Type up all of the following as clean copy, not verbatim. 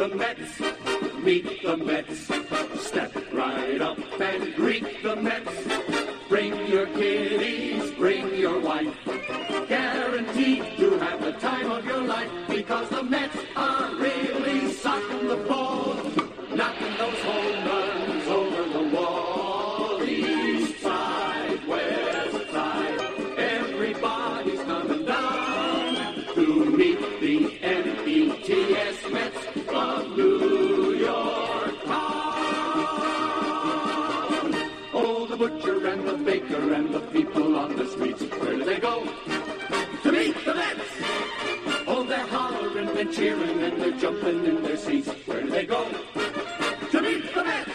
the Mets, meet the Mets. Step right up and greet the Mets. Bring your kiddies, bring your wife. Guaranteed to have the time of your life, because the Mets are really socking the ball, knocking those home runs over the wall. East side, west side, everybody's coming down to meet the METS Mets of New York town. Oh, the butcher and the baker and the people on the streets, where do they go? To meet the Mets! Oh, they're hollering and cheering and they're jumping in their seats. Where do they go? To meet the Mets!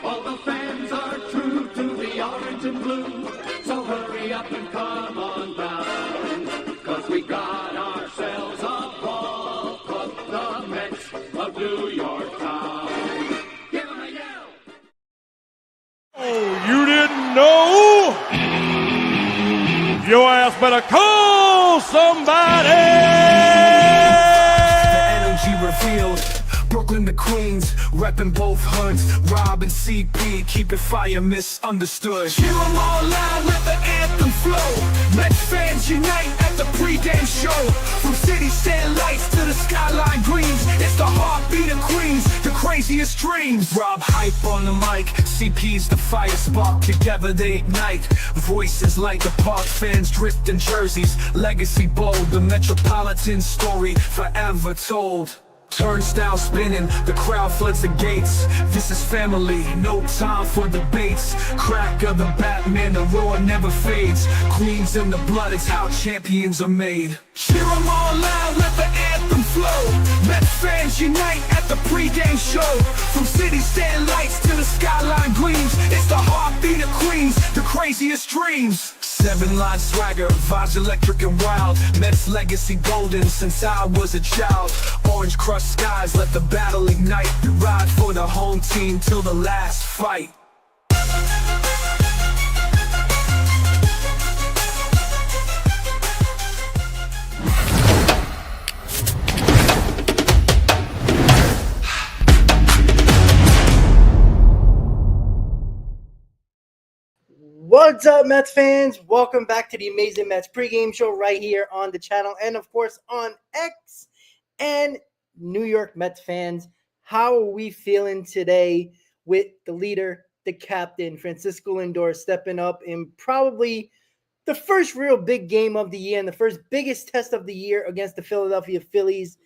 All the fans are true to the orange and blue, so hurry up and come on down, 'cause we got ourselves a ball club, the Mets of New York town. Give 'em a yell! Oh, you didn't know? Your ass better call somebody! The energy revealed. Brooklyn to Queens, reppin' both hoods. Rob and CP, keep it fire, misunderstood. Cheer 'em all loud, let the anthem flow. Mets fans unite at the pregame show. From city sand lights to the skyline greens, it's the heartbeat of Queens, the craziest dreams. Rob hype on the mic, CP's the fire spark. Together they ignite, voices like the park. Fans drift in jerseys, legacy bold. The Metropolitan story forever told. Turnstile spinning, the crowd floods the gates. This is family, no time for debates. Crack of the Batman, the roar never fades. Queens in the blood, it's how champions are made. Cheer 'em all loud, let the anthem flow. Mets fans unite at the pregame show. From city stand lights to the skyline gleams, it's the heartbeat of Queens, the craziest dreams. 7-line swagger, vibes electric and wild. Mets legacy golden since I was a child. Orange crushed skies, let the battle ignite. Ride for the home team till the last fight. What's up, Mets fans? Welcome back to the Amazing Mets pregame show right here on the channel and, of course, on X. And New York Mets fans, how are we feeling today with the leader, the captain, Francisco Lindor, stepping up in probably the first real big game of the year and the first biggest test of the year against the Philadelphia Phillies?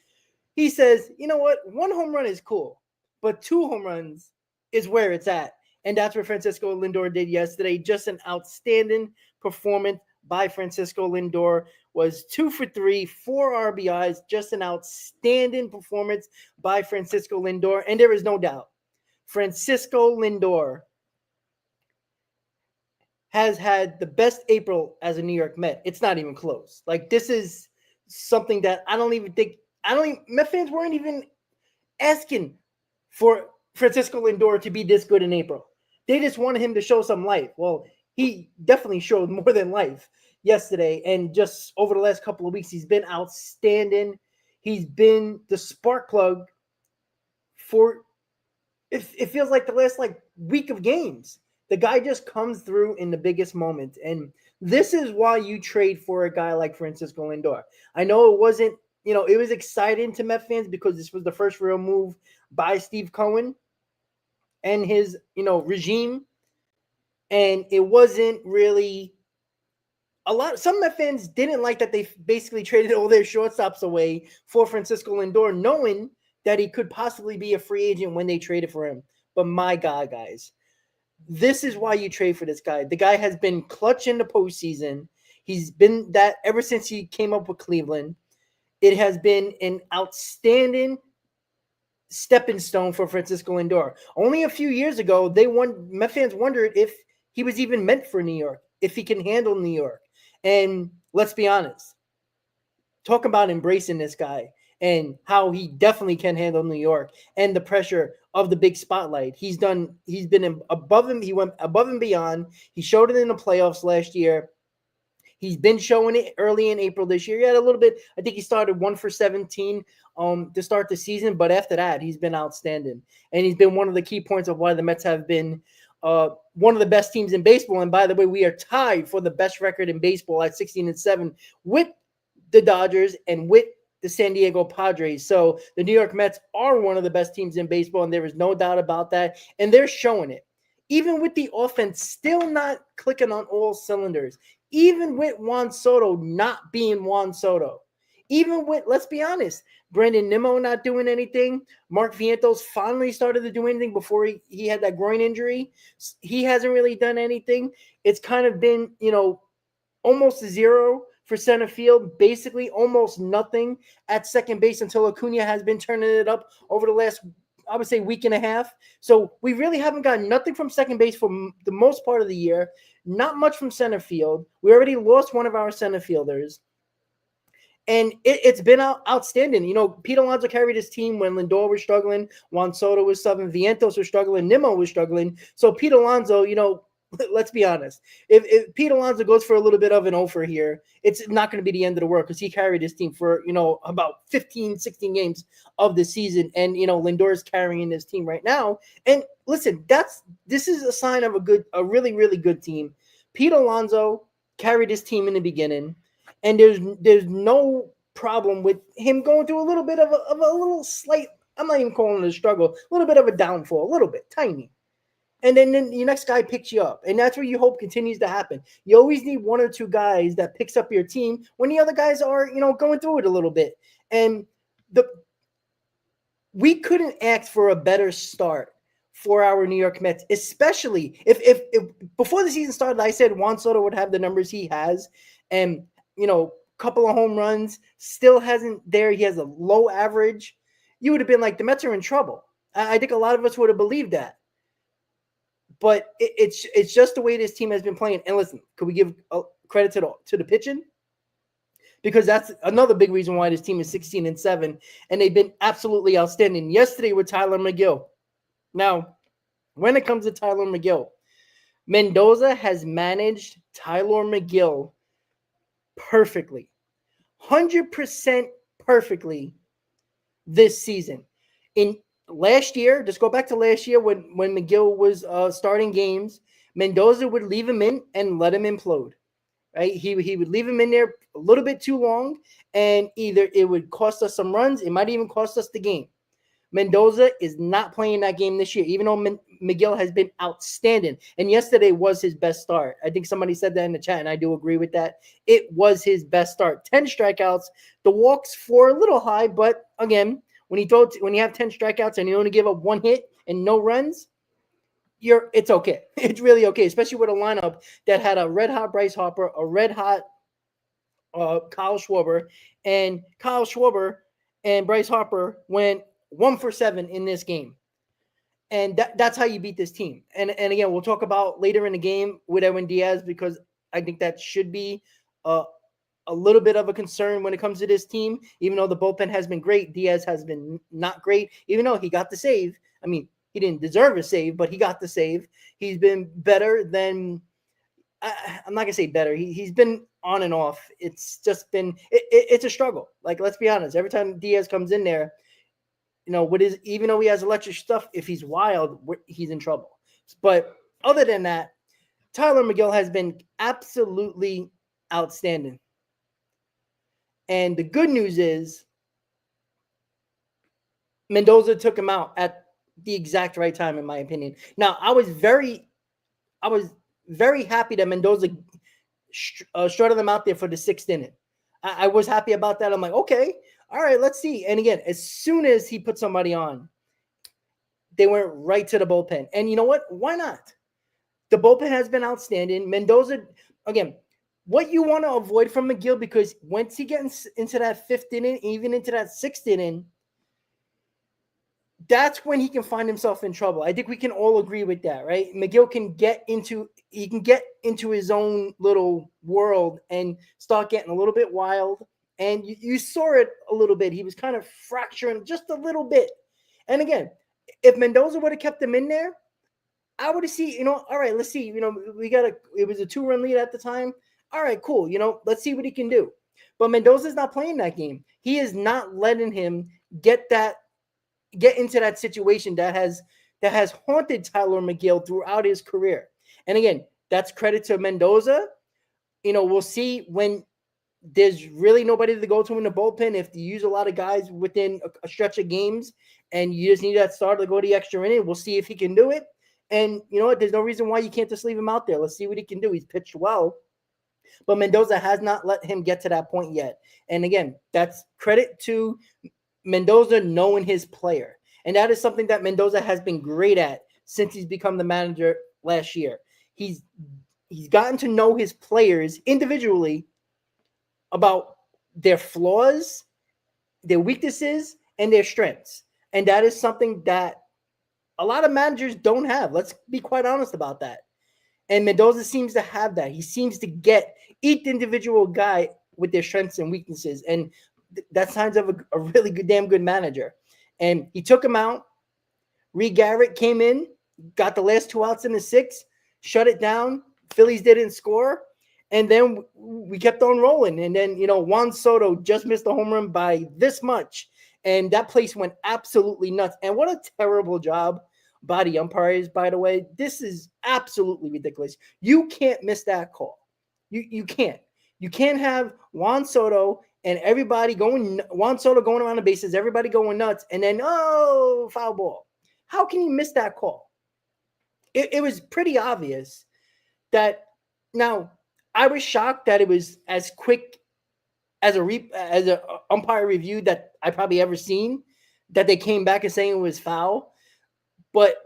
He says, you know what? 1 home run is cool, but 2 home runs is where it's at. And that's what Francisco Lindor did yesterday. Just an outstanding performance by Francisco Lindor. Was 2 for 3, 4 RBIs. Just an outstanding performance by Francisco Lindor. And there is no doubt, Francisco Lindor has had the best April as a New York Met. It's not even close. Like, this is something that Met fans weren't even asking for Francisco Lindor to be this good in April. They just wanted him to show some life. Well, he definitely showed more than life yesterday. And just over the last couple of weeks, he's been outstanding. He's been the spark plug for, it feels like the last week of games. The guy just comes through in the biggest moments. And this is why you trade for a guy like Francisco Lindor. I know it wasn't, it was exciting to Met fans because this was the first real move by Steve Cohen and his, regime. And it wasn't really some Met fans didn't like that they basically traded all their shortstops away for Francisco Lindor, knowing that he could possibly be a free agent when they traded for him. But my God, guys, this is why you trade for this guy. The guy has been clutch in the postseason. He's been that ever since he came up with Cleveland. It has been an outstanding stepping stone for Francisco Lindor. Only a few years ago, Met fans wondered if he was even meant for New York, if he can handle New York. And let's be honest, talk about embracing this guy and how he definitely can handle New York and the pressure of the big spotlight. He went above and beyond. He showed it in the playoffs last year. He's been showing it early in April this year. He had a little bit. I think he started 1 for 17 to start the season, but after that, he's been outstanding, and he's been one of the key points of why the Mets have been one of the best teams in baseball. And by the way, we are tied for the best record in baseball at 16-7 with the Dodgers and with the San Diego Padres. So the New York Mets are one of the best teams in baseball, and there is no doubt about that. And they're showing it. Even with the offense still not clicking on all cylinders, even with Juan Soto not being Juan Soto, even with, let's be honest, Brandon Nimmo not doing anything, Mark Vientos finally started to do anything before he had that groin injury. He hasn't really done anything. It's kind of been, almost a zero for center field, basically almost nothing at second base until Acuna has been turning it up over the last, I would say, week and a half. So we really haven't gotten nothing from second base for the most part of the year. Not much from center field. We already lost one of our center fielders. And it's been outstanding. Pete Alonso carried his team when Lindor was struggling. Juan Soto was subbing. Vientos was struggling. Nimmo was struggling. So Pete Alonso, let's be honest. If Pete Alonso goes for a little bit of an offer here, it's not going to be the end of the world because he carried his team for, about 15, 16 games of the season. And, Lindor is carrying his team right now. And listen, this is a sign of a really, really good team. Pete Alonso carried his team in the beginning, and there's no problem with him going through a little bit of a little slight, I'm not even calling it a struggle, a little bit of a downfall, a little bit, tiny. And then your next guy picks you up. And that's what you hope continues to happen. You always need one or two guys that picks up your team when the other guys are, going through it a little bit. And we couldn't ask for a better start for our New York Mets, especially if before the season started, I said Juan Soto would have the numbers he has. And, couple of home runs, still hasn't there. He has a low average. You would have been like, the Mets are in trouble. I think a lot of us would have believed that. But it's just the way this team has been playing. And listen, could we give credit to the pitching? Because that's another big reason why this team is 16-7, and they've been absolutely outstanding. Yesterday with Tyler McGill. Now, when it comes to Tyler McGill, Mendoza has managed Tyler McGill perfectly, 100% perfectly this season. In last year, just go back to last year when McGill was starting games, Mendoza would leave him in and let him implode, right? He would leave him in there a little bit too long, and either it would cost us some runs, it might even cost us the game. Mendoza is not playing that game this year, even though McGill has been outstanding. And yesterday was his best start. I think somebody said that in the chat, and I do agree with that. It was his best start. 10 strikeouts. The walks 4 a little high, but again, when you have 10 strikeouts and you only give up 1 hit and no runs, it's okay. It's really okay, especially with a lineup that had a red-hot Bryce Harper, a red-hot Kyle Schwarber, and Kyle Schwarber and Bryce Harper went 1 for 7 in this game. And that's how you beat this team. And again, we'll talk about later in the game with Edwin Diaz, because I think that should be a little bit of a concern when it comes to this team. Even though the bullpen has been great, Diaz has been not great, even though he got the save. I mean, he didn't deserve a save, but he got the save. He's been better than – I'm not going to say better. He's been on and off. It's just been – it's a struggle. Like, let's be honest. Every time Diaz comes in there, even though he has electric stuff, if he's wild, he's in trouble. But other than that, Tyler McGill has been absolutely outstanding. And the good news is Mendoza took him out at the exact right time, in my opinion. Now, I was very happy that Mendoza strutted them out there for the 6th inning. I was happy about that. I'm like, okay, all right, let's see. And again, as soon as he put somebody on, they went right to the bullpen. And you know what? Why not? The bullpen has been outstanding. Mendoza, again, what you want to avoid from McGill, because once he gets into that 5th inning, even into that 6th inning, that's when he can find himself in trouble. I think we can all agree with that, right? McGill can get into his own little world and start getting a little bit wild. And you saw it a little bit. He was kind of fracturing just a little bit. And again, if Mendoza would have kept him in there, I would have seen, all right, let's see. It was a 2-run lead at the time. all right, cool. Let's see what he can do. But Mendoza's not playing that game. He is not letting him get into that situation that has haunted Tyler McGill throughout his career. And again, that's credit to Mendoza. We'll see when there's really nobody to go to in the bullpen. If you use a lot of guys within a stretch of games and you just need that starter to go the extra inning, we'll see if he can do it. And you know what? There's no reason why you can't just leave him out there. Let's see what he can do. He's pitched well. But Mendoza has not let him get to that point yet. And again, that's credit to Mendoza knowing his player. And that is something that Mendoza has been great at since he's become the manager last year. He's gotten to know his players individually about their flaws, their weaknesses, and their strengths. And that is something that a lot of managers don't have. Let's be quite honest about that. And Mendoza seems to have that. He seems to get each individual guy with their strengths and weaknesses. And that's signs of a really damn good manager. And he took him out. Reed Garrett came in, got the last 2 outs in the 6th, shut it down. Phillies didn't score. And then we kept on rolling. And then, Juan Soto just missed a home run by this much. And that place went absolutely nuts. And what a terrible job by the umpires, by the way. This is absolutely ridiculous. You can't miss that call. You can't. You can't have Juan Soto and everybody Juan Soto going around the bases, everybody going nuts, and then, foul ball. How can you miss that call? It was pretty obvious that. Now, I was shocked that it was as quick as a umpire review that I probably ever seen, that they came back and saying it was foul. But,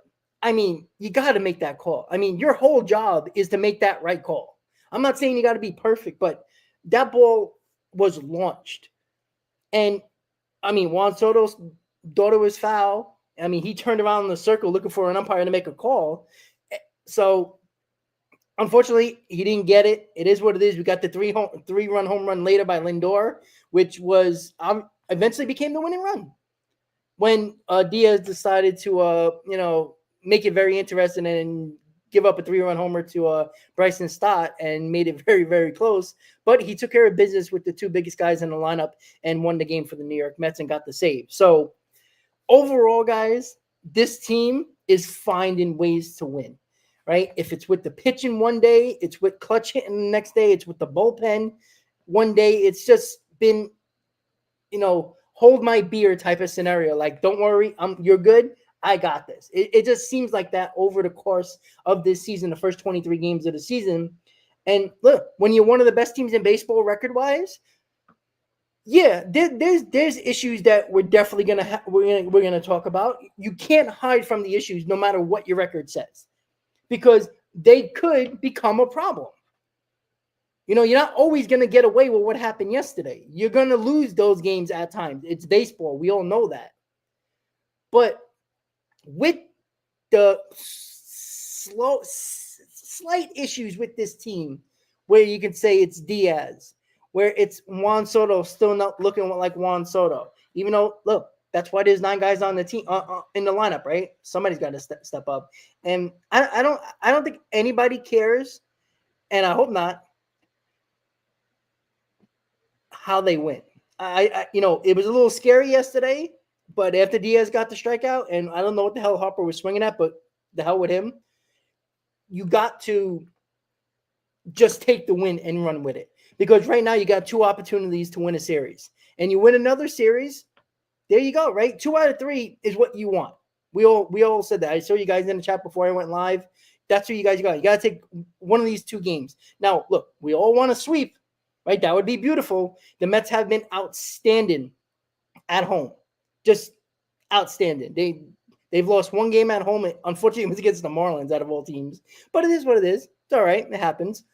you got to make that call. Your whole job is to make that right call. I'm not saying you got to be perfect, but that ball was launched. And, Juan Soto's daughter was foul. He turned around in the circle looking for an umpire to make a call. So, unfortunately, he didn't get it. It is what it is. We got the three-run home run later by Lindor, which was eventually became the winning run. When Diaz decided to, make it very interesting and give up a 3-run homer to Bryson Stott and made it very, very close. But he took care of business with the 2 biggest guys in the lineup and won the game for the New York Mets and got the save. So overall, guys, this team is finding ways to win, right? If it's with the pitching one day, it's with clutch hitting the next day, it's with the bullpen one day. It's just been, hold my beer type of scenario. Like, don't worry, you're good. I got this. It just seems like that over the course of this season, the first 23 games of the season. And look, when you're one of the best teams in baseball record-wise, yeah, there's issues that we're definitely we're gonna talk about. You can't hide from the issues no matter what your record says, because they could become a problem. You're not always gonna get away with what happened yesterday. You're gonna lose those games at times. It's baseball. We all know that. But with the slight issues with this team, where you can say it's Diaz, where it's Juan Soto still not looking like Juan Soto, even though, look, that's why there's 9 guys on the team in the lineup, right? Somebody's got to step up, and I don't think anybody cares, and I hope not, how they win. It was a little scary yesterday. But after Diaz got the strikeout, and I don't know what the hell Harper was swinging at, but the hell with him, you got to just take the win and run with it. Because right now you got 2 opportunities to win a series. And you win another series, there you go, right? 2 out of 3 is what you want. We all said that. I saw you guys in the chat before I went live. That's what you guys got. You got to take one of these 2 games. Now, look, we all want to sweep, right? That would be beautiful. The Mets have been outstanding at home. Just outstanding. They've lost 1 game at home. Unfortunately, it was against the Marlins out of all teams. But it is what it is. It's all right. It happens.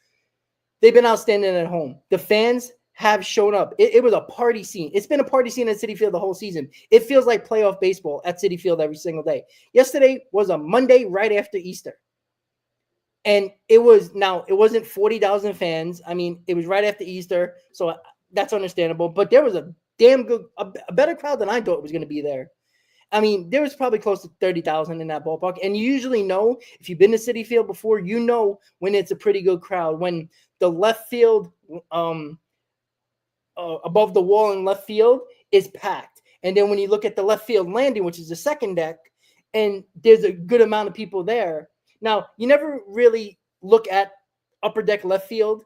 They've been outstanding at home. The fans have shown up. It was a party scene. It's been a party scene at Citi Field the whole season. It feels like playoff baseball at Citi Field every single day. Yesterday was a Monday right after Easter. And it wasn't 40,000 fans. It was right after Easter. So that's understandable. But there was a damn good, a better crowd than I thought was going to be there. I mean, there was probably close to 30,000 in that ballpark. And you usually know, if you've been to Citi Field before, you know when it's a pretty good crowd, when the left field above the wall in left field is packed. And then when you look at the left field landing, which is the second deck, and there's a good amount of people there. Now, you never really look at upper deck left field,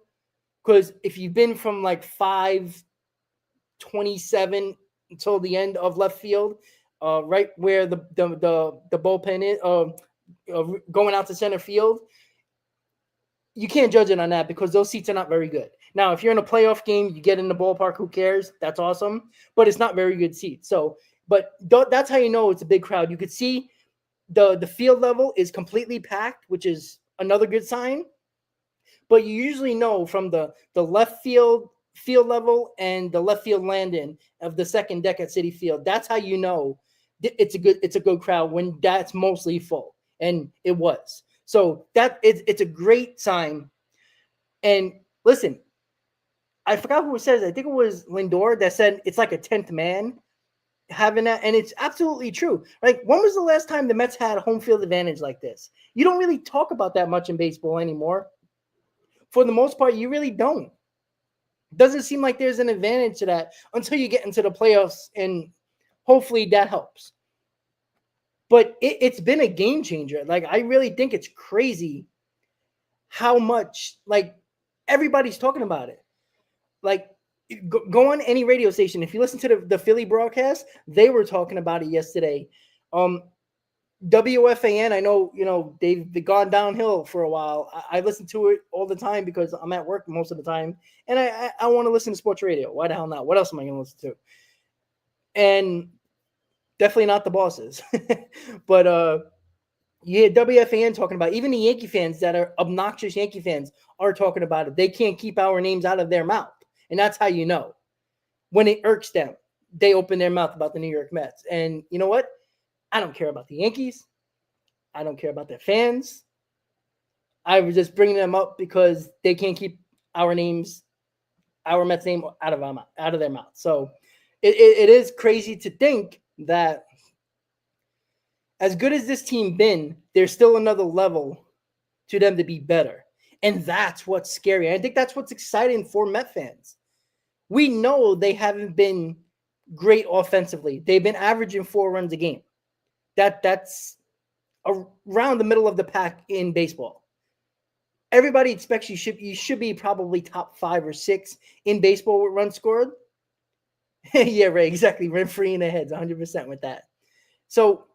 because if you've been from like 5:27 until the end of left field, right where the bullpen is, going out to center field, you can't judge it on that because those seats are not very good. Now, if you're in a playoff game, you get in the ballpark, who cares? That's awesome, but it's not very good seats. So, but that's how you know it's a big crowd. You could see the field level is completely packed, which is another good sign. But you usually know from the left field level and the left field landing of the second deck at Citi Field. That's how you know it's a good crowd, when that's mostly full, and it was. So it's a great sign. And listen, I forgot who says it. I think it was Lindor that said it's like a 10th man having that, and it's absolutely true. Like, when was the last time the Mets had a home field advantage like this? You don't really talk about that much in baseball anymore. For the most part, you really don't. Doesn't seem like there's an advantage to that until you get into the playoffs, and hopefully that helps. But it's been a game changer. Like, I really think it's crazy how much, like, everybody's talking about it. Like, go on any radio station. If you listen to the Philly broadcast, they were talking about it yesterday. WFAN, I know, they've gone downhill for a while. I listen to it all the time because I'm at work most of the time, and I want to listen to sports radio. Why the hell not? What else am I going to listen to? And definitely not the bosses. But you hear WFAN talking about it. Even the Yankee fans that are obnoxious Yankee fans are talking about it. They can't keep our names out of their mouth. And that's how you know. When it irks them, they open their mouth about the New York Mets. And you know what? I don't care about the Yankees. I don't care about their fans. I was just bringing them up because they can't keep our Mets name out of their mouth. So it is crazy to think that as good as this team been, there's still another level to them to be better. And that's what's scary. I think that's what's exciting for Met fans. We know they haven't been great offensively. They've been averaging 4 runs a game. That's around the middle of the pack in baseball. Everybody expects you should be probably top 5 or 6 in baseball with runs scored. Yeah, right, exactly. Rent free in the heads, 100% with that. So,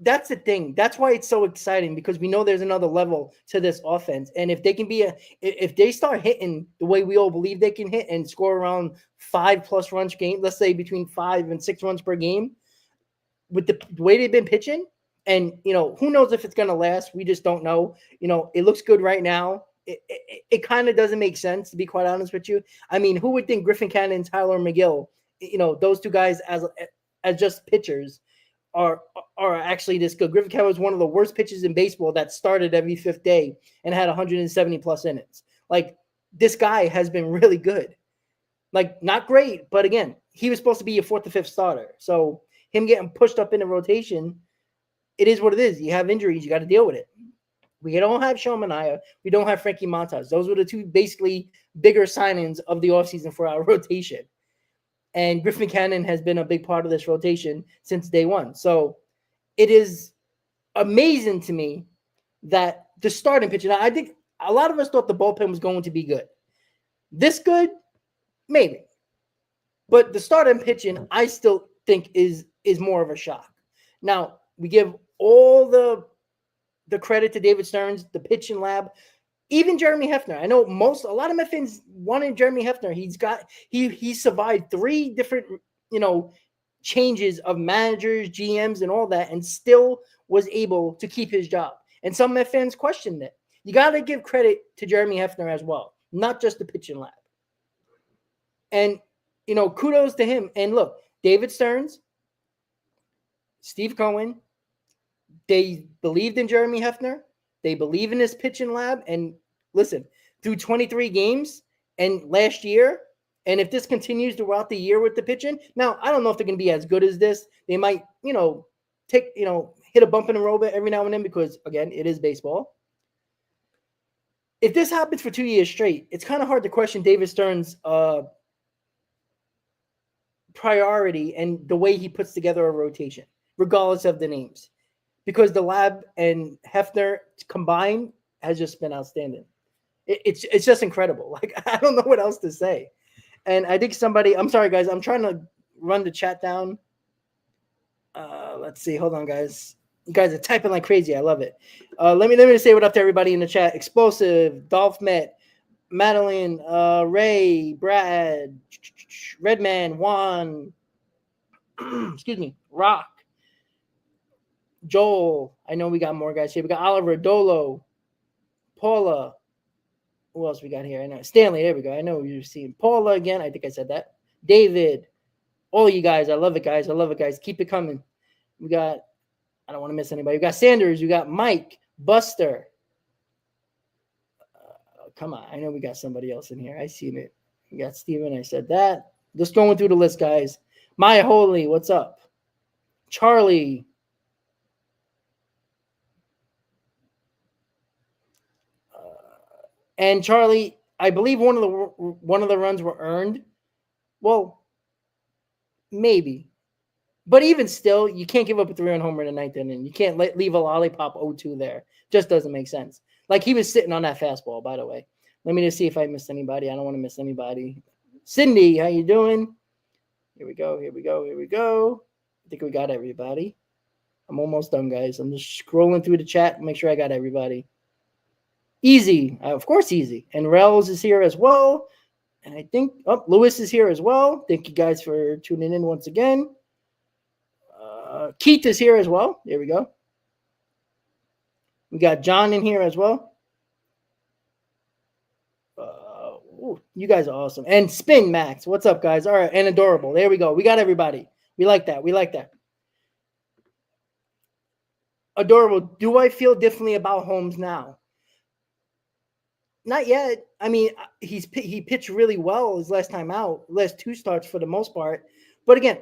that's the thing. That's why it's so exciting, because we know there's another level to this offense. And if they can if they start hitting the way we all believe they can hit and score around 5+ runs per game, let's say between 5 and 6 runs per game, with the way they've been pitching, and who knows if it's going to last? We just don't know. It looks good right now. It kind of doesn't make sense, to be quite honest with you. I mean, who would think Griffin Cannon and Tyler McGill, those two guys as just pitchers are actually this good? Griffin Cannon was one of the worst pitchers in baseball that started every 5th day and had 170+ innings. Like, this guy has been really good. Like, not great, but again, he was supposed to be your 4th or 5th starter. So him getting pushed up in the rotation, it is what it is. You have injuries, you got to deal with it. We don't have Sean Manaea. We don't have Frankie Montas. Those were the two basically bigger signings of the offseason for our rotation. And Griffin Cannon has been a big part of this rotation since day one. So it is amazing to me that the starting pitching, I think a lot of us thought the bullpen was going to be good. This good? Maybe. But the starting pitching, I still think is more of a shock. Now, we give all the credit to David Stearns, the pitching lab, even Jeremy Hefner. I know a lot of Mets fans wanted Jeremy Hefner. He survived 3 different, changes of managers, GMs, and all that, and still was able to keep his job. And some Mets fans questioned it. You got to give credit to Jeremy Hefner as well, not just the pitching lab. And, kudos to him. And look, David Stearns, Steve Cohen, they believed in Jeremy Hefner. They believe in his pitching lab. And listen, through 23 games and last year, And if this continues throughout the year with the pitching, now I don't know if they're going to be as good as this. They might, hit a bump in the road every now and then because, again, it is baseball. If this happens for 2 years straight, it's kind of hard to question David Stern's priority and the way he puts together a rotation, regardless of the names, because the Lab and Hefner combined has just been outstanding. It's just incredible. Like, I don't know what else to say. And I think I'm sorry, guys, I'm trying to run the chat down. Let's see. Hold on, guys. You guys are typing like crazy. I love it. Let me say what up to everybody in the chat. Explosive, Dolph Met, Madeline, Ray, Brad, Redman, Juan, excuse me, Rock, Joel. I know we got more guys here. We got Oliver, Dolo, Paula. Who else we got here? I know Stanley. There we go. I know you're seeing Paula again. I think I said that. David, all you guys. I love it, guys. I love it, guys. Keep it coming. We got, I don't want to miss anybody. We got Sanders. We got Mike, Buster. Come on. I know we got somebody else in here. I seen it. We got Steven. I said that. Just going through the list, guys. Maya Holy, what's up? Charlie. And Charlie, I believe one of the runs were earned. Well, maybe. But even still, you can't give up a 3-run homer in the ninth inning. You can't leave a lollipop 0-2 there. Just doesn't make sense. Like, he was sitting on that fastball, by the way. Let me just see if I missed anybody. I don't want to miss anybody. Cindy, how you doing? Here we go. I think we got everybody. I'm almost done, guys. I'm just scrolling through the chat and make sure I got everybody. Easy. Of course, Easy. And Rels is here as well. And I think, Lewis is here as well. Thank you guys for tuning in once again. Keith is here as well. There we go. We got John in here as well. You guys are awesome. And Spin Max. What's up, guys? All right. And Adorable. There we go. We got everybody. We like that. Adorable. Do I feel differently about Holmes now? Not yet. I mean, he pitched really well his last time out, last 2 starts for the most part. But again,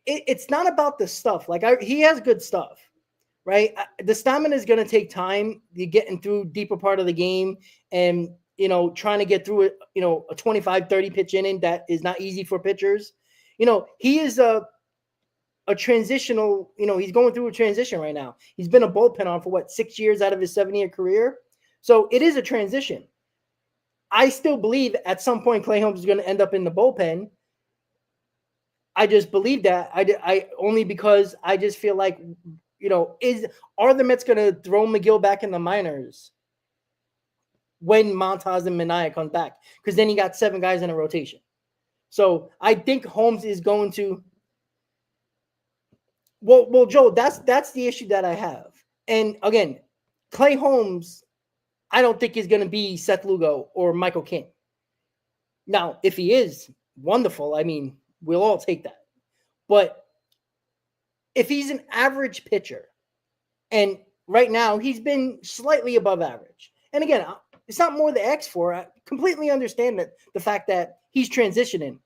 it's not about the stuff. Like, he has good stuff, right? The stamina is going to take time. You're getting through deeper part of the game and, trying to get through it, a 25, 30 pitch inning. That is not easy for pitchers. He is a transitional, he's going through a transition right now. He's been a bullpen arm for 6 years out of his 7-year career. So it is a transition. I still believe at some point Klay Holmes is going to end up in the bullpen. I just believe that. I only because I just feel like, are the Mets going to throw McGill back in the minors when Montas and Minaya come back? Because then you got 7 guys in a rotation. So I think Holmes is going to. Well, Joe, that's the issue that I have. And again, Klay Holmes, I don't think he's going to be Seth Lugo or Michael King. Now, if he is, wonderful. I mean, we'll all take that. But if he's an average pitcher, and right now he's been slightly above average. And again, it's not more the X for. I completely understand that the fact that he's transitioning.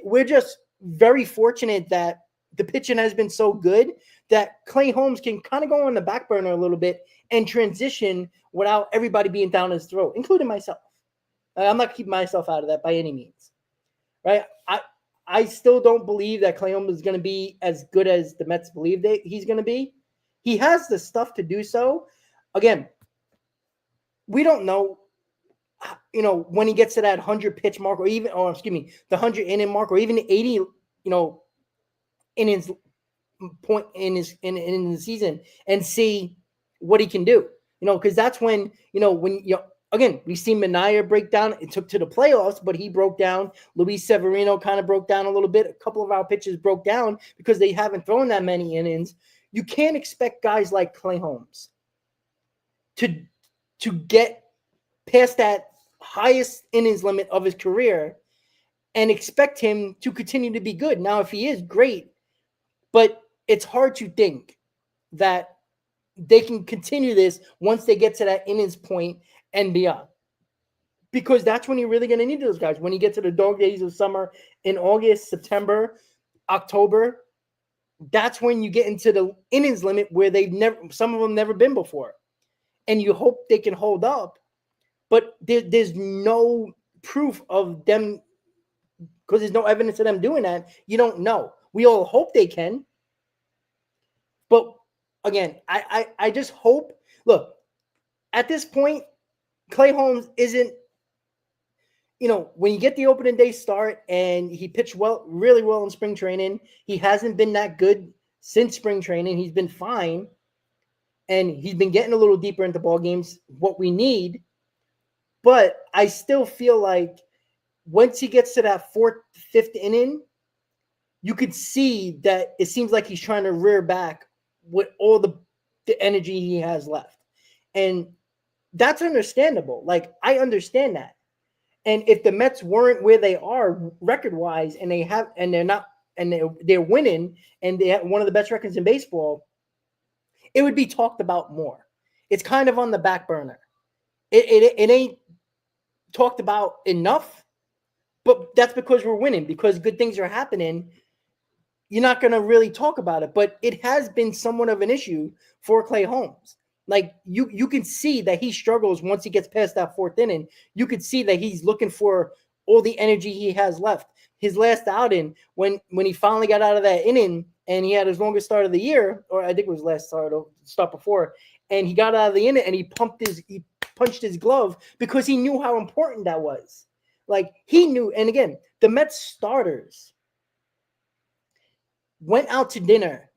We're just very fortunate that the pitching has been so good that Klay Holmes can kind of go on the back burner a little bit and transition without everybody being down his throat, including myself. I'm not keeping myself out of that by any means, right? I still don't believe that Klay Holmes is going to be as good as the Mets believe that he's going to be. He has the stuff to do so. Again, we don't know, when he gets to that 100 pitch mark or even, the 100 inning mark or even 80, innings point in the season and see what he can do. Because that's when, again, we've seen Minaya break down. It took to the playoffs, but he broke down. Luis Severino kind of broke down a little bit. A couple of our pitchers broke down because they haven't thrown that many innings. You can't expect guys like Klay Holmes to get past that highest innings limit of his career and expect him to continue to be good. Now, if he is, great, but it's hard to think that they can continue this once they get to that innings point and beyond. because that's when you're really going to need those guys. When you get to the dog days of summer in August, September, October, that's when you get into the innings limit where some of them never been before. And you hope they can hold up, but there's no proof of them because there's no evidence of them doing that. You don't know. We all hope they can. But again, I just hope, look, at this point, Klay Holmes isn't, when you get the opening day start and he pitched really well in spring training, he hasn't been that good since spring training. He's been fine. And he's been getting a little deeper into ball games, what we need. But I still feel like once he gets to that fourth, fifth inning, you could see that it seems like he's trying to rear back with all the energy he has left. And that's understandable. Like, I understand that. And if the Mets weren't where they are record-wise and they're winning and they have one of the best records in baseball, it would be talked about more. It's kind of on the back burner. It ain't talked about enough, but that's because we're winning, because good things are happening. You're not going to really talk about it, but it has been somewhat of an issue for Klay Holmes. Like, you can see that he struggles once he gets past that fourth inning. You could see that he's looking for all the energy he has left. His last outing, when he finally got out of that inning, and he had his longest start of the year, or I think it was last start before, and he got out of the inning and he punched his glove because he knew how important that was. Like, he knew, and again, the Mets starters went out to dinner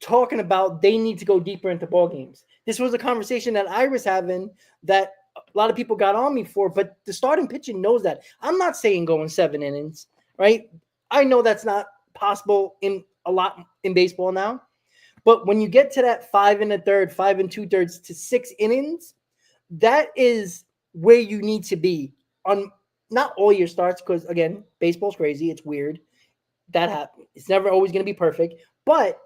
talking about they need to go deeper into ball games. This was a conversation that I was having that a lot of people got on me for, but the starting pitching knows that. I'm not saying going 7 innings, right? I know that's not possible in a lot in baseball now, but when you get to that 5 1/3, 5 2/3 to 6 innings, that is where you need to be on not all your starts, because again, baseball's crazy, it's weird, that happens, it's never always going to be perfect, but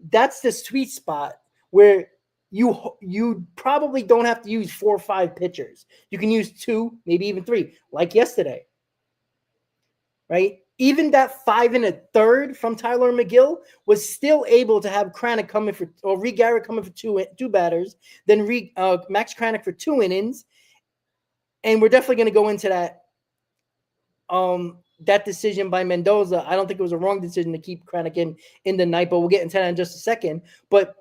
that's the sweet spot where you probably don't have to use 4 or 5 pitchers. You can use 2, maybe even 3, like yesterday, right? Even that 5 1/3 from Tyler McGill was still able to have Kranick coming for, or Reed Garrett coming for two batters, then Max Kranick for 2 innings. And we're definitely going to go into that decision by Mendoza. I don't think it was a wrong decision to keep Kranick in the night, but we'll get into that in just a second. But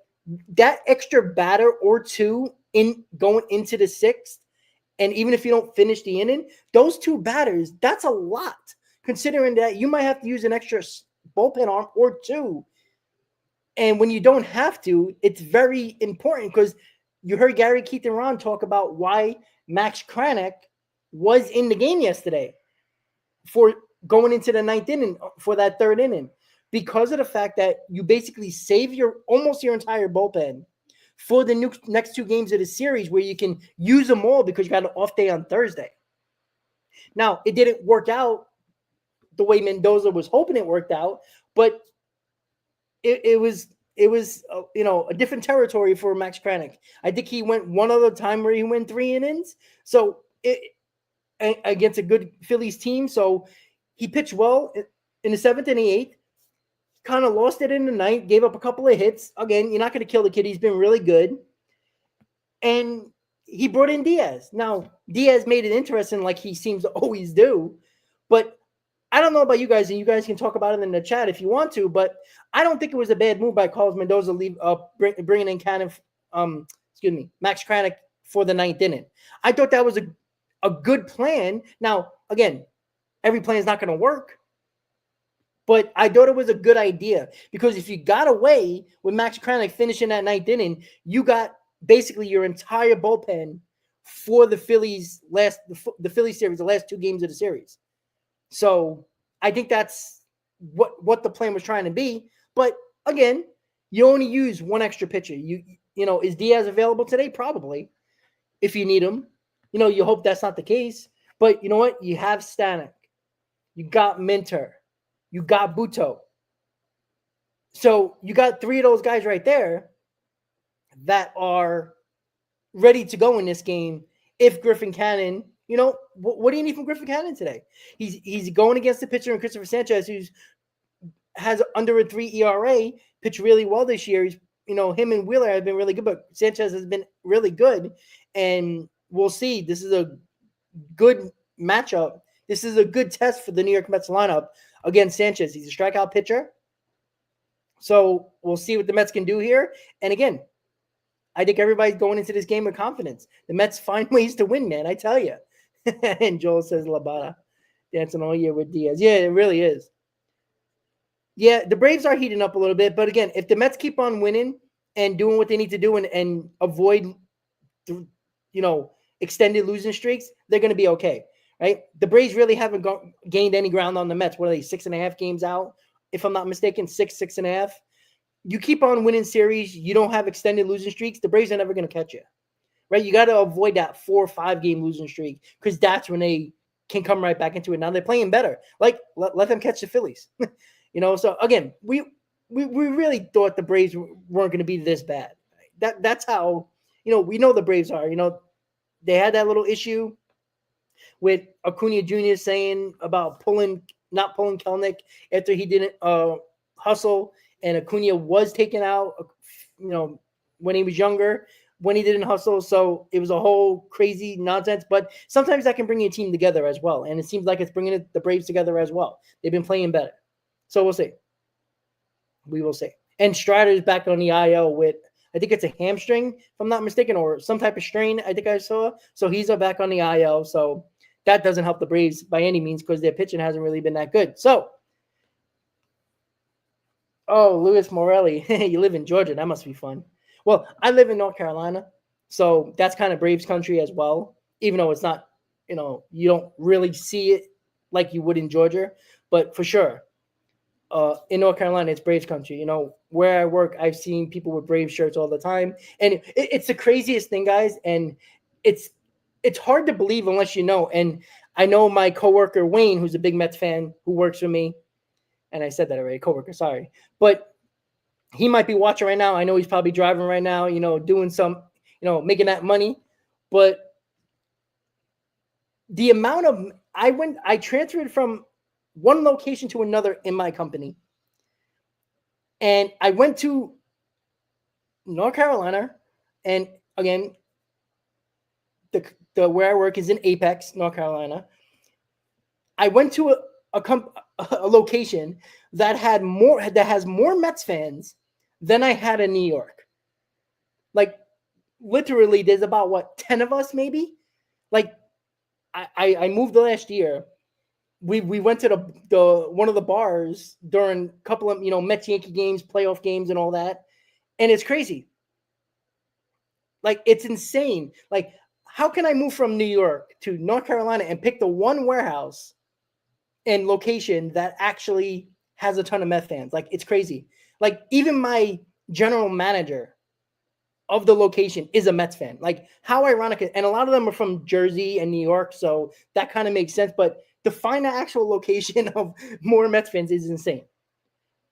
that extra batter or 2 in going into the 6th, and even if you don't finish the inning, those 2 batters, that's a lot. Considering that you might have to use an extra bullpen arm or 2. And when you don't have to, it's very important, because you heard Gary, Keith, and Ron talk about why Max Kranick was in the game yesterday for going into the 9th inning for that 3rd inning, because of the fact that you basically save almost your entire bullpen for the next 2 games of the series, where you can use them all because you got an off day on Thursday. Now, it didn't work out the way Mendoza was hoping it worked out, but it was a different territory for Max Kranick. I think he went one other time where he went 3 innings, so against a good Phillies team. So he pitched well in the 7th and the 8th, kind of lost it in the 9th, gave up a couple of hits. Again, you're not going to kill the kid. He's been really good. And he brought in Diaz. Now, Diaz made it interesting, like he seems to always do, but I don't know about you guys, and you guys can talk about it in the chat if you want to, but I don't think it was a bad move by Carlos Mendoza bringing in Max Kranick for the 9th inning. I thought that was a good plan. Now, again, every plan is not going to work, but I thought it was a good idea, because if you got away with Max Kranick finishing that 9th inning, you got basically your entire bullpen for the Phillies the Phillies series, the last 2 games of the series. So I think that's what the plan was trying to be. But again, you only use 1 extra pitcher. Is Diaz available today? Probably, if you need him. You hope that's not the case. But you know what? You have Stanek. You got Minter. You got Buto. So you got 3 of those guys right there that are ready to go in this game if Griffin Cannon, what do you need from Griffin Cannon today? He's going against the pitcher and Christopher Sanchez, who's has under a 3 ERA, pitched really well this year. He's, him and Wheeler have been really good, but Sanchez has been really good. And we'll see. This is a good matchup. This is a good test for the New York Mets lineup against Sanchez. He's a strikeout pitcher. So we'll see what the Mets can do here. And again, I think everybody's going into this game with confidence. The Mets find ways to win, man. I tell you. And Joel says Labata dancing all year with Diaz. Yeah, it really is. Yeah, the Braves are heating up a little bit. But again, if the Mets keep on winning and doing what they need to do and avoid, extended losing streaks, they're going to be okay, right? The Braves really haven't gained any ground on the Mets. What are they, 6.5 games out? If I'm not mistaken, 6.5. You keep on winning series, you don't have extended losing streaks, the Braves are never going to catch you, right? You got to avoid that 4 or 5 game losing streak because that's when they can come right back into it. Now they're playing better. Like, let them catch the Phillies. So again, we really thought the Braves weren't going to be this bad. That's how, we know the Braves are. They had that little issue with Acuna Jr. saying about not pulling Kelnick after he didn't hustle, and Acuna was taken out, when he was younger, when he didn't hustle. So it was a whole crazy nonsense. But sometimes that can bring your team together as well, and it seems like it's bringing the Braves together as well. They've been playing better. So we'll see. We will see. And Strider's back on the IL with, I think it's a hamstring, if I'm not mistaken, or some type of strain, I think I saw. So he's back on the IL. So that doesn't help the Braves by any means because their pitching hasn't really been that good. So, Luis Morelli, you live in Georgia. That must be fun. Well, I live in North Carolina. So that's kind of Braves country as well, even though it's not, you don't really see it like you would in Georgia. But for sure, in North Carolina, it's Braves country. Where I work, I've seen people with Braves shirts all the time. And it's the craziest thing, guys. And it's hard to believe unless you know. And I know my coworker, Wayne, who's a big Mets fan, who works for me. And I said that already, coworker, sorry. But he might be watching right now. I know he's probably driving right now, doing some, making that money. But the amount of, I transferred from one location to another in my company. And I went to North Carolina. And again, the where I work is in Apex, North Carolina. I went to a location that has more Mets fans than I had in New York. Like, literally, there's about 10 of us, maybe. Like, I moved last year. We went to the one of the bars during a couple of Mets Yankee games, playoff games, and all that, and it's crazy. Like, it's insane. Like, how can I move from New York to North Carolina and pick the one warehouse and location that actually has a ton of Mets fans? Like, it's crazy. Like, even my general manager of the location is a Mets fan. Like, how ironic. And a lot of them are from Jersey and New York, so that kind of makes sense. But to find the actual location of more Mets fans is insane.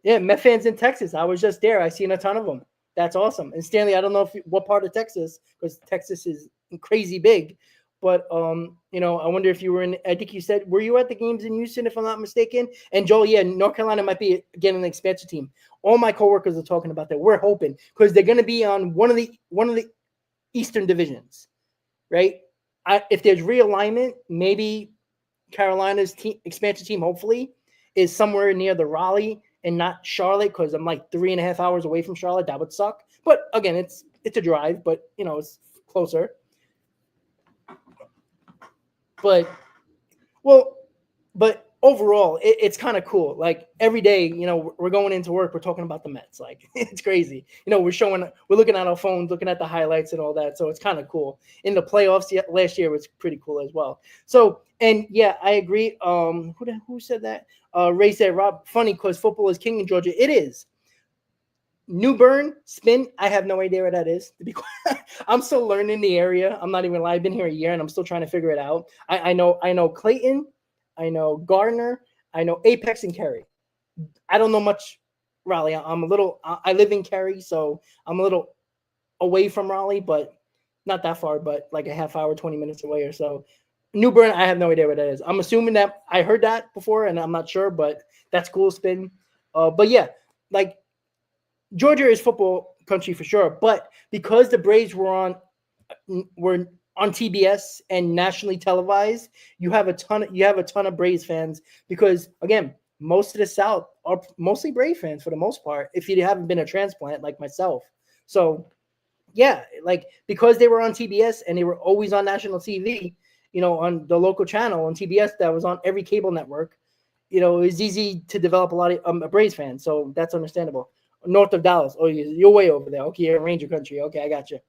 Yeah, Mets fans in Texas. I was just there. I seen a ton of them. That's awesome. And Stanley, I don't know what part of Texas, because Texas is crazy big. But, I wonder if you were in, I think you said, were you at the games in Houston, if I'm not mistaken? And Joel, yeah, North Carolina might be, again, an expansion team. All my coworkers are talking about that. We're hoping, because they're going to be on one of the Eastern divisions, right? If there's realignment, maybe Carolina's expansion team, hopefully, is somewhere near the Raleigh and not Charlotte, because I'm like 3.5 hours away from Charlotte. That would suck. But again, it's a drive, but it's closer. But overall, it's kind of cool. Like, every day, we're going into work, we're talking about the Mets. Like, it's crazy. We're looking at our phones, looking at the highlights and all that. So it's kind of cool. In the playoffs last year was pretty cool as well. So, and yeah, I agree. Who said that? Ray said, Rob, funny because football is king in Georgia. It is. New Bern, Spin, I have no idea where that is. To be quiet. I'm still learning the area. I'm not even lying. I've been here a year and I'm still trying to figure it out. I know Clayton, I know Gardner, I know Apex and Cary. I don't know much Raleigh. I live in Cary, so I'm a little away from Raleigh, but not that far, but like a half hour, 20 minutes away or so. New Bern, I have no idea what that is. I'm assuming that I heard that before, and I'm not sure, but that's cool spin. But yeah, like Georgia is football country for sure. But because the Braves were on TBS and nationally televised, you have a ton of Braves fans because again, most of the South are mostly Brave fans for the most part. If you haven't been a transplant like myself, so yeah, like because they were on TBS and they were always on national TV. On the local channel on TBS that was on every cable network, it was easy to develop a lot of a Braves fan. So that's understandable. North of Dallas. Oh, you're way over there. Okay, you're Ranger country. Okay, I got you.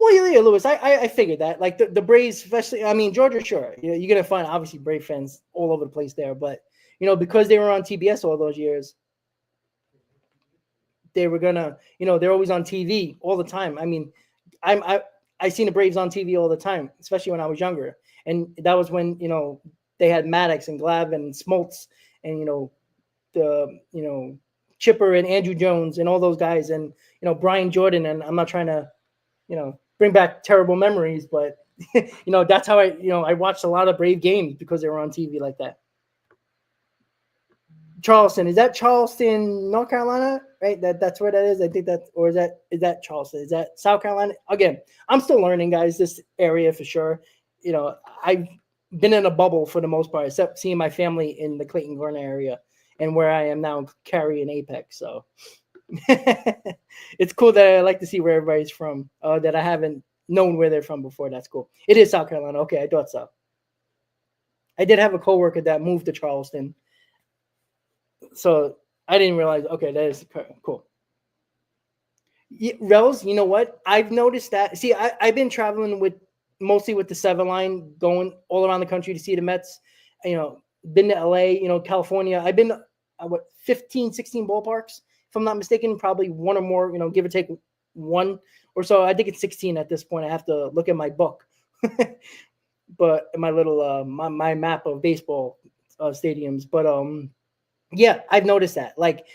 Well, yeah, Lewis, I figured that. Like the Braves, especially, I mean, Georgia, sure. You're going to find, obviously, Brave fans all over the place there. But, because they were on TBS all those years, they were gonna, they're always on TV all the time. I mean, I seen the Braves on TV all the time, especially when I was younger, and that was when they had Maddox and Glav and Smoltz and the Chipper and Andrew Jones and all those guys and Brian Jordan. And I'm not trying to bring back terrible memories, but that's how I watched a lot of Brave games because they were on TV like that. Charleston, is that Charleston, North Carolina? Right, that's where that is. I think is that Charleston? Is that South Carolina? Again, I'm still learning, guys. This area for sure. I've been in a bubble for the most part, except seeing my family in the Clayton Garner area and where I am now, Cary and Apex. So it's cool that I like to see where everybody's from. That I haven't known where they're from before. That's cool. It is South Carolina. Okay, I thought so. I did have a coworker that moved to Charleston. So I didn't realize, okay, that is cool. Rels, you know what? I've noticed that. See, I've been traveling mostly with the 7 line, going all around the country to see the Mets. Been to LA, California. I've been 15, 16 ballparks, if I'm not mistaken, probably one or more, give or take one or so. I think it's 16 at this point. I have to look at my book. But my little my map of baseball stadiums. But yeah, I've noticed that. Like,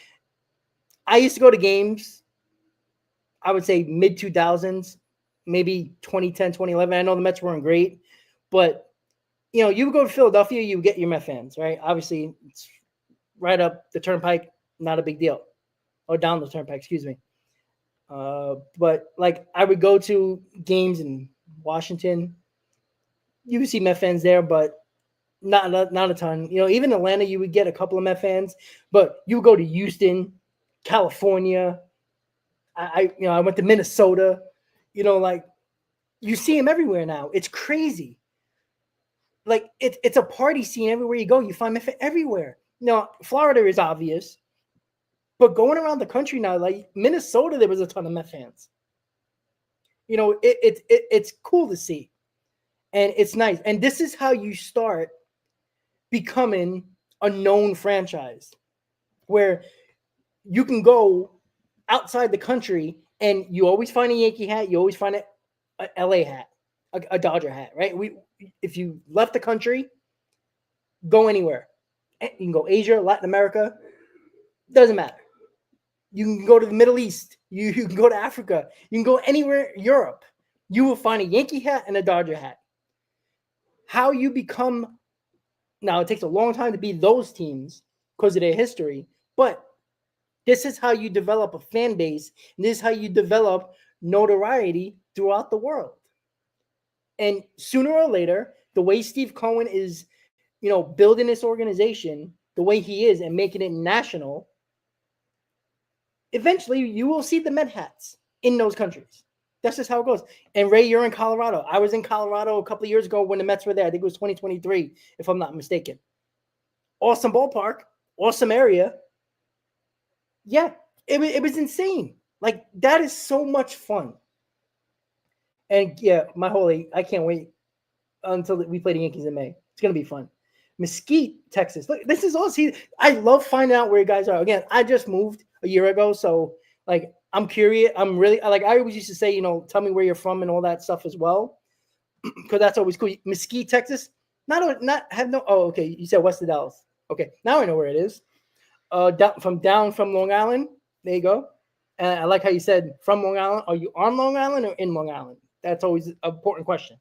I used to go to games, I would say mid-2000s, maybe 2010, 2011. I know the Mets weren't great, but, you would go to Philadelphia, you would get your Met fans, right? Obviously, it's right up the turnpike, not a big deal. Or down the turnpike, excuse me. But, like, I would go to games in Washington. You would see Met fans there, but not a ton. Even Atlanta, you would get a couple of Met fans, but you would go to Houston, California. I went to Minnesota. Like you see them everywhere now. It's crazy. Like it's a party scene everywhere you go. You find Met fans everywhere. Now Florida is obvious, but going around the country now, like Minnesota, there was a ton of Met fans. It's cool to see, and it's nice. And this is how you start becoming a known franchise where you can go outside the country and you always find a Yankee hat, you always find a LA hat, a Dodger hat, right? If you left the country, go anywhere. You can go Asia, Latin America, doesn't matter. You can go to the Middle East, you can go to Africa, you can go anywhere, Europe. You will find a Yankee hat and a Dodger hat. How you become. Now, it takes a long time to be those teams because of their history, but this is how you develop a fan base, and this is how you develop notoriety throughout the world. And sooner or later, the way Steve Cohen is, building this organization, the way he is and making it national, eventually you will see the Met hats in those countries. That's just how it goes. And Ray, you're in Colorado. I was in Colorado a couple of years ago when the Mets were there. I think it was 2023, if I'm not mistaken. Awesome ballpark, awesome area. Yeah, it was insane. Like, that is so much fun. And yeah, I can't wait until we play the Yankees in May. It's going to be fun. Mesquite, Texas. Look, this is awesome. I love finding out where you guys are. Again, I just moved a year ago, so like, I'm curious. I'm really like I always used to say, tell me where you're from and all that stuff as well, because that's always cool. Mesquite, Texas. Okay. You said west of Dallas. Okay, now I know where it is. Down from Long Island. There you go. And I like how you said from Long Island. Are you on Long Island or in Long Island? That's always an important question.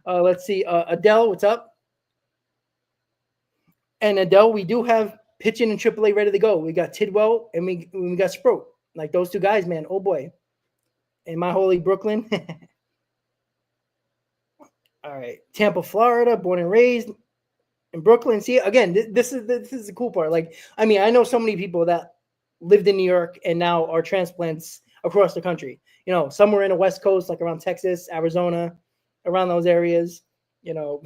Let's see. Adele, what's up? And Adele, we do have pitching in AAA ready to go. We got Tidwell and we got Sproat. Like those two guys, man. Oh boy. In my holy Brooklyn. All right. Tampa, Florida, born and raised in Brooklyn. See, again, this is the cool part. Like, I mean, I know so many people that lived in New York and now are transplants across the country. You know, somewhere in the West Coast, like around Texas, Arizona, around those areas. You know,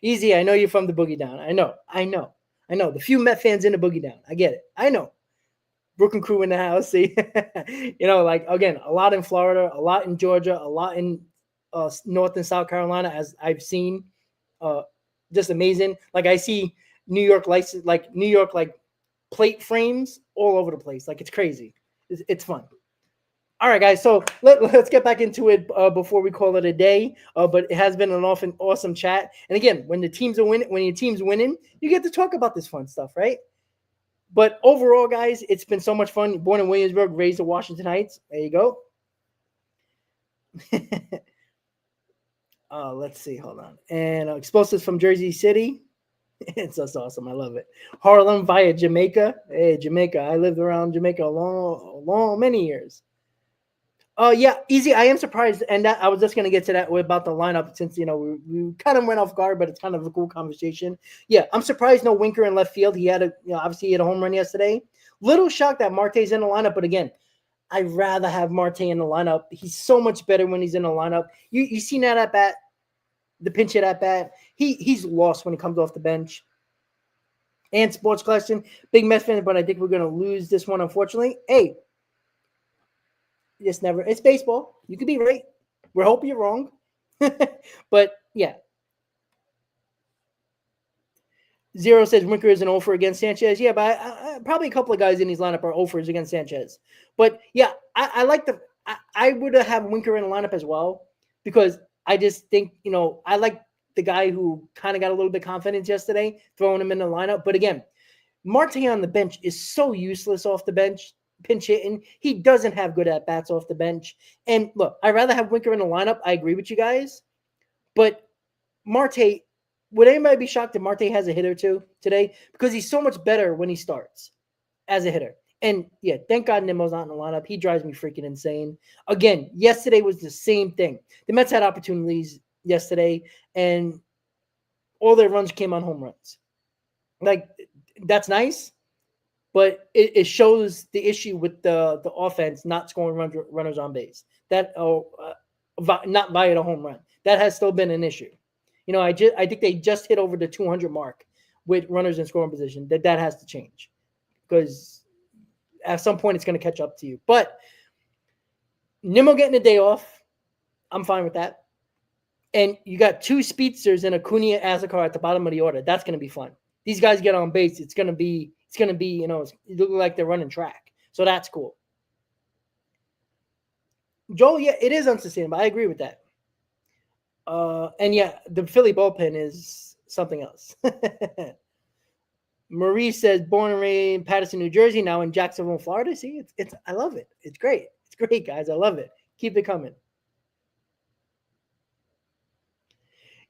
Easy. I know you're from the Boogie Down. I know. The few Met fans in the Boogie Down. I get it. I know. Brooklyn crew in the house. See, you know, like again, a lot in Florida, a lot in Georgia, a lot in North and South Carolina, as I've seen. Just amazing. Like I see New York license, like New York, like plate frames all over the place. Like it's crazy. It's fun. All right, guys. So let's get back into it before we call it a day. But it has been an awesome chat. And again, when your team's winning, you get to talk about this fun stuff, right? But overall, guys, it's been so much fun. Born in Williamsburg, raised in Washington Heights. There you go. Let's see. Hold on. And explosives from Jersey City. It's just awesome. I love it. Harlem via Jamaica. Hey, Jamaica. I lived around Jamaica many years. Yeah, Easy. I am surprised, and that I was just gonna get to that about the lineup since you know we kind of went off guard, but it's kind of a cool conversation. Yeah, I'm surprised no Winker in left field. He had obviously he had a home run yesterday. Little shocked that Marte's in the lineup, but again, I'd rather have Marte in the lineup. He's so much better when he's in the lineup. You seen that at bat, the pinch hit at bat. He's lost when he comes off the bench. And sports question, big Mets fan, but I think we're gonna lose this one unfortunately. Hey. It's baseball. You could be right. We're hoping you're wrong. But yeah. Zero says Winker is an offer against Sanchez. Yeah, but probably a couple of guys in his lineup are offers against Sanchez. But yeah, I like I would have Winker in the lineup as well because I just think, you know, I like the guy who kind of got a little bit confidence yesterday, throwing him in the lineup. But again, Marte on the bench is so useless off the bench. Pinch hitting. He doesn't have good at bats off the bench. And look, I'd rather have Winker in the lineup. I agree with you guys. But Marte, would anybody be shocked if Marte has a hit or two today? Because he's so much better when he starts as a hitter. And yeah, thank God Nimmo's not in the lineup. He drives me freaking insane. Again, yesterday was the same thing. The Mets had opportunities yesterday, and all their runs came on home runs. Like, that's nice. But it shows the issue with the offense not scoring runners on base. That not via the home run. That has still been an issue. You know, I think they just hit over the 200 mark with runners in scoring position. That has to change because at some point it's going to catch up to you. But Nimmo getting a day off, I'm fine with that. And you got two speedsters and Acuna Azekar at the bottom of the order. That's going to be fun. These guys get on base. It's going to be, you know, it looks like they're running track. So that's cool. Joel, yeah, it is unsustainable. I agree with that. And yeah, the Philly bullpen is something else. Marie says, born and raised in Patterson, New Jersey, now in Jacksonville, Florida. See, it's I love it. It's great. It's great, guys. I love it. Keep it coming.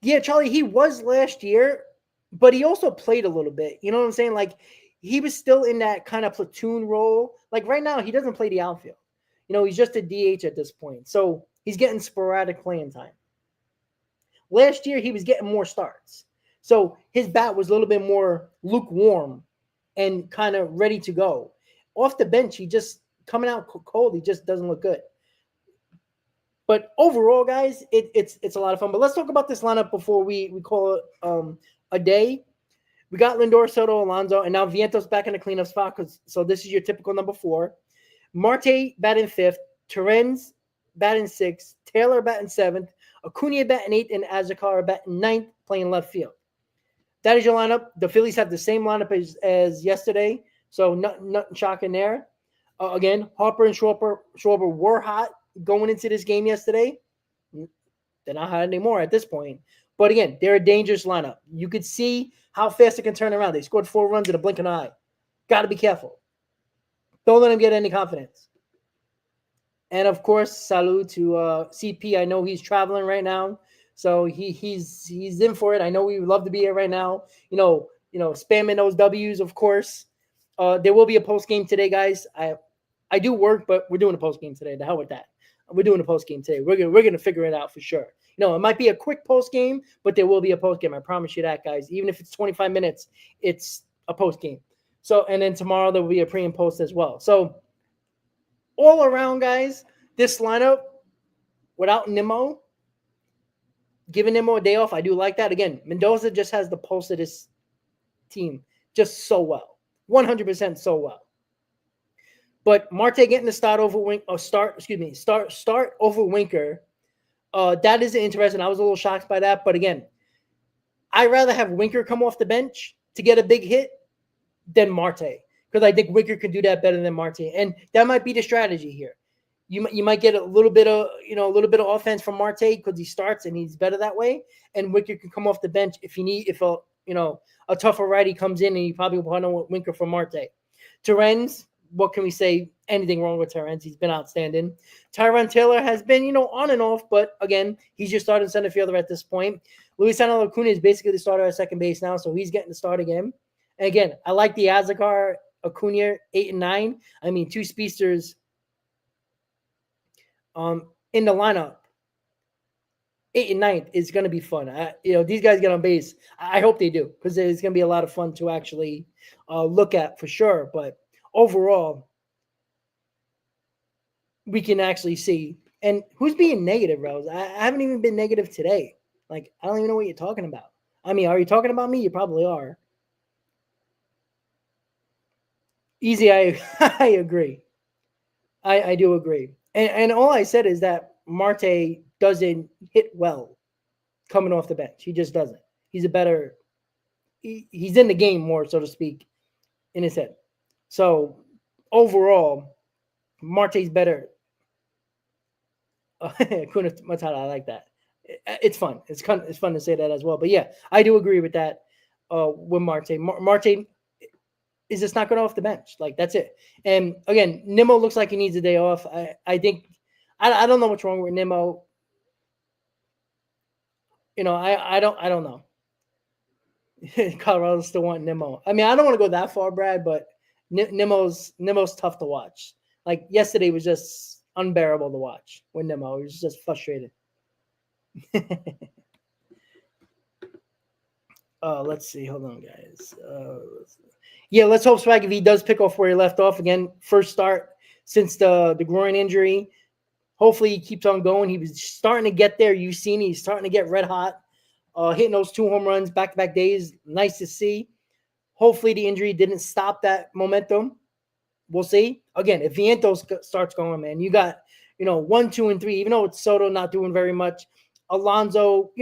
Yeah, Charlie, he was last year, but he also played a little bit. You know what I'm saying? Like, he was still in that kind of platoon role. Like, right now, he doesn't play the outfield. You know, he's just a DH at this point. So he's getting sporadic playing time. Last year, he was getting more starts. So his bat was a little bit more lukewarm and kind of ready to go. Off the bench, he just coming out cold. He just doesn't look good. But overall, guys, it's a lot of fun. But let's talk about this lineup before we call it a day. We got Lindor, Soto, Alonso, and now Vientos back in the cleanup spot. So this is your typical number 4. Marte batting 5th, Terens batting 6th, Taylor batting 7th, Acuna batting 8th, and Azekar batting 9th, playing left field. That is your lineup. The Phillies have the same lineup as yesterday, so nothing shocking there. Again, Harper and Schwarber were hot going into this game yesterday. They're not hot anymore at this point. But again, they're a dangerous lineup. You could see how fast it can turn around. They scored 4 runs in a blink of an eye. Got to be careful. Don't let him get any confidence. And of course, salute to CP. I know he's traveling right now, so he's in for it. I know we would love to be here right now. Spamming those W's, of course. There will be a post game today, guys. I do work, but we're doing a post game today. The hell with that. We're doing a post game today. We're gonna figure it out for sure. It might be a quick post game, but there will be a post game. I promise you that, guys. Even if it's 25 minutes, it's a post game. So, and then tomorrow there will be a pre and post as well. So, all around, guys, this lineup without Nimmo, giving Nimmo a day off, I do like that. Again, Mendoza just has the pulse of this team just so well, 100% so well. But Marte getting the start over Winker. That is interesting. I was a little shocked by that. But again, I'd rather have Winker come off the bench to get a big hit than Marte, because I think Winker could do that better than Marte. And that might be the strategy here. You might get a little bit of offense from Marte because he starts and he's better that way. And Winker can come off the bench if a tougher righty comes in, and you probably will partner with Winker for Marte. Terrence, what can we say? Anything wrong with Terrence? He's been outstanding. Tyron Taylor has been, on and off, but again, he's just starting center fielder at this point. Luisano Acuna is basically the starter at second base now, so he's getting the start again. And again, I like the Azagar Acuna 8 and 9. I mean, two speedsters in the lineup. 8 and 9 is going to be fun. These guys get on base. I hope they do, because it's going to be a lot of fun to actually look at for sure. But overall, we can actually see. And who's being negative, Rose? I haven't even been negative today. Like, I don't even know what you're talking about. I mean, are you talking about me? You probably are. Easy, I agree. I do agree. And all I said is that Marte doesn't hit well coming off the bench. He just doesn't. He's he's in the game more, so to speak, in his head. So overall, Marte's better. Kuna Matata, I like that. It's fun. It's fun to say that as well. But yeah, I do agree with that with Marte. Marte is just not going off the bench. Like, that's it. And again, Nimmo looks like he needs a day off. I think I don't know what's wrong with Nimmo. I don't know. Colorado still want Nimmo. I mean, I don't want to go that far, Brad, but Nimmo's tough to watch. Like, yesterday was just unbearable to watch with Nimmo. He was just frustrated. Let's see. Hold on, guys. Let's hope Swag, if he does pick off where he left off again, first start since the groin injury. Hopefully he keeps on going. He was starting to get there. You've seen he's starting to get red hot, hitting those 2 home runs back-to-back days. Nice to see. Hopefully the injury didn't stop that momentum. We'll see. Again, if Vientos starts going, man, you got, 1, 2, and 3. Even though it's Soto not doing very much, Alonso,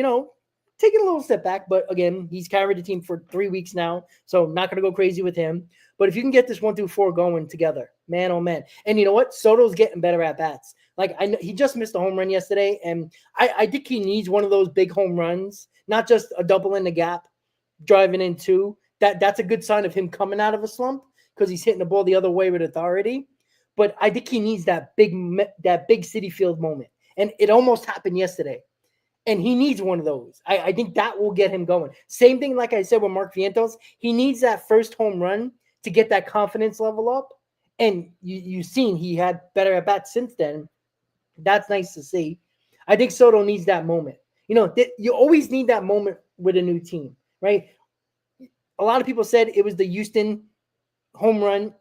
taking a little step back. But again, he's carried the team for 3 weeks now, so not going to go crazy with him. But if you can get this 1 through 4 going together, man, oh man. And you know what? Soto's getting better at bats. Like, I know he just missed a home run yesterday, and I think he needs one of those big home runs, not just a double in the gap, driving in 2. That's a good sign of him coming out of a slump, because he's hitting the ball the other way with authority. But I think he needs that big Citi Field moment, and it almost happened yesterday. And he needs one of those. I think that will get him going. Same thing, like I said, with Mark Vientos. He needs that first home run to get that confidence level up. And you've seen he had better at bats since then. That's nice to see. I think Soto needs that moment. You always need that moment with a new team, right? A lot of people said it was the Houston home run.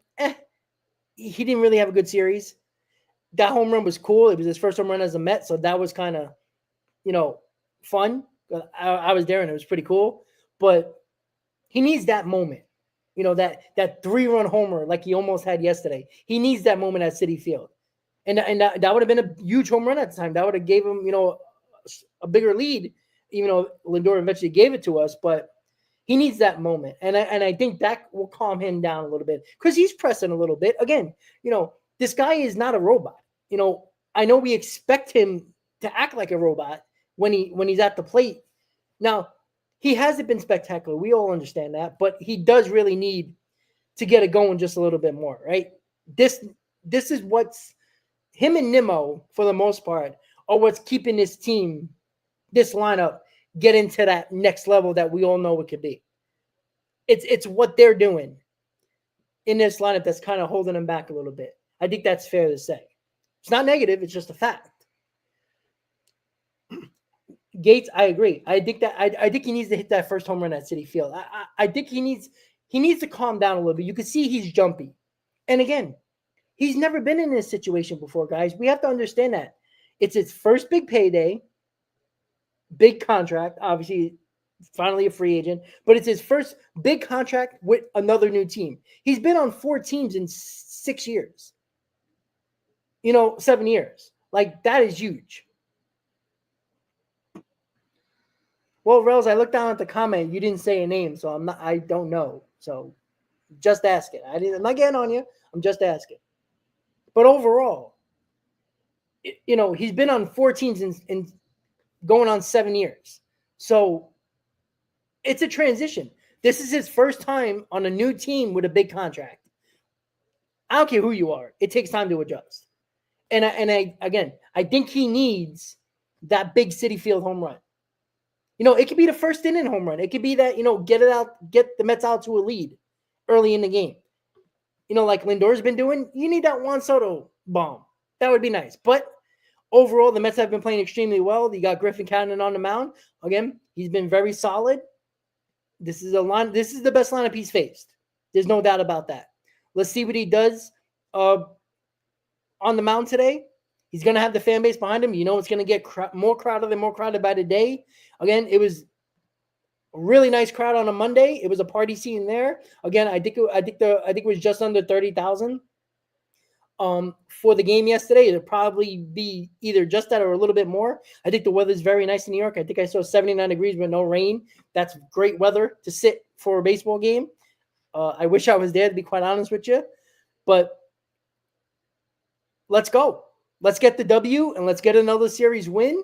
He didn't really have a good series. That home run was cool. It was his first home run as a Met, so that was kind of, fun. I was there, and it was pretty cool. But he needs that moment. That 3-run homer like he almost had yesterday. He needs that moment at Citi Field. And that would have been a huge home run at the time. That would have gave him, a bigger lead, even though Lindor eventually gave it to us. But he needs that moment. And I think that will calm him down a little bit, because he's pressing a little bit. Again, this guy is not a robot. I know we expect him to act like a robot when he's at the plate. Now, he hasn't been spectacular. We all understand that. But he does really need to get it going just a little bit more, right? This is what's him and Nimmo, for the most part, are what's keeping this team, this lineup, get into that next level that we all know it could be. It's what they're doing in this lineup that's kind of holding them back a little bit. I think that's fair to say. It's not negative. It's just a fact. Gates, I agree. I think he needs to hit that first home run at Citi Field. I think he needs to calm down a little bit. You can see he's jumpy. And again, he's never been in this situation before, guys. We have to understand that. It's his first big payday, big contract, obviously, finally a free agent, but it's his first big contract with another new team. He's been on 4 teams in 6 years. 7 years. Like, that is huge. Well, Rels, I looked down at the comment. You didn't say a name, so I don't know. So just ask it. I'm not getting on you. I'm just asking. But overall, he's been on 4 teams in going on 7 years. So it's a transition. This is his first time on a new team with a big contract. I don't care who you are. It takes time to adjust. And I think he needs that big Citi Field home run. It could be the first inning home run. It could be that, get the Mets out to a lead early in the game. Like Lindor's been doing. You need that Juan Soto bomb. That would be nice. But overall, the Mets have been playing extremely well. You got Griffin Cannon on the mound. Again, he's been very solid. This is the best lineup he's faced. There's no doubt about that. Let's see what he does on the mound today. He's going to have the fan base behind him. It's going to get more crowded by the day. Again, it was a really nice crowd on a Monday. It was a party scene there. Again, I think it was just under 30,000 for the game yesterday. It'll probably be either just that or a little bit more. I think the weather's very nice in New York. I think I saw 79 degrees with no rain. That's great weather to sit for a baseball game. I wish I was there, to be quite honest with you. But let's go. Let's get the W and let's get another series win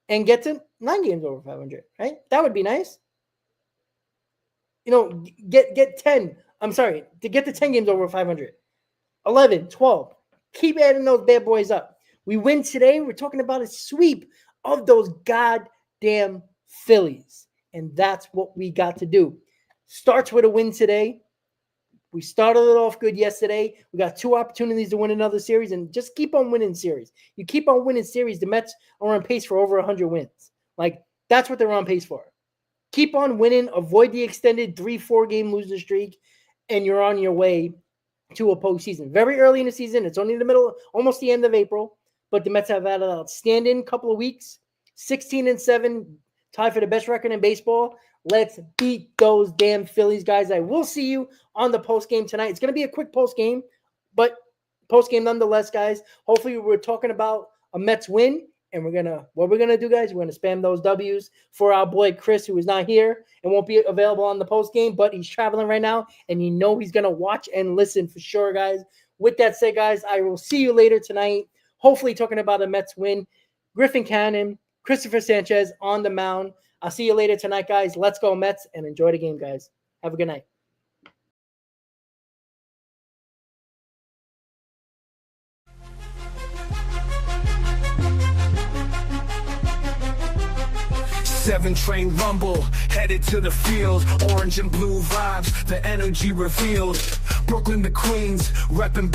and get to 9 games over 500, right? That would be nice. Get 10. I'm sorry, to get to 10 games over 500. 11, 12. Keep adding those bad boys up. We win today. We're talking about a sweep of those goddamn Phillies. And that's what we got to do. Starts with a win today. We started it off good yesterday. We got 2 opportunities to win another series, and just keep on winning series. You keep on winning series, the Mets are on pace for over 100 wins. Like, that's what they're on pace for. Keep on winning. Avoid the extended 3-4 game losing streak, and you're on your way to a postseason. Very early in the season. It's only the middle, almost the end of April, but the Mets have had an outstanding couple of weeks. 16-7, tied for the best record in baseball. Let's beat those damn Phillies, guys. I will see you on the postgame tonight. It's going to be a quick postgame, but postgame nonetheless, guys. Hopefully we're talking about a Mets win, and what we're going to do, guys, we're going to spam those W's for our boy Chris, who is not here and won't be available on the postgame, but he's traveling right now, and he's going to watch and listen for sure, guys. With that said, guys, I will see you later tonight, hopefully talking about a Mets win. Griffin Cannon, Christopher Sanchez on the mound. I'll see you later tonight, guys. Let's go Mets, and enjoy the game, guys. Have a good night. Seven train rumble, headed to the field. Orange and blue vibes, the energy revealed. Brooklyn to Queens, reppin'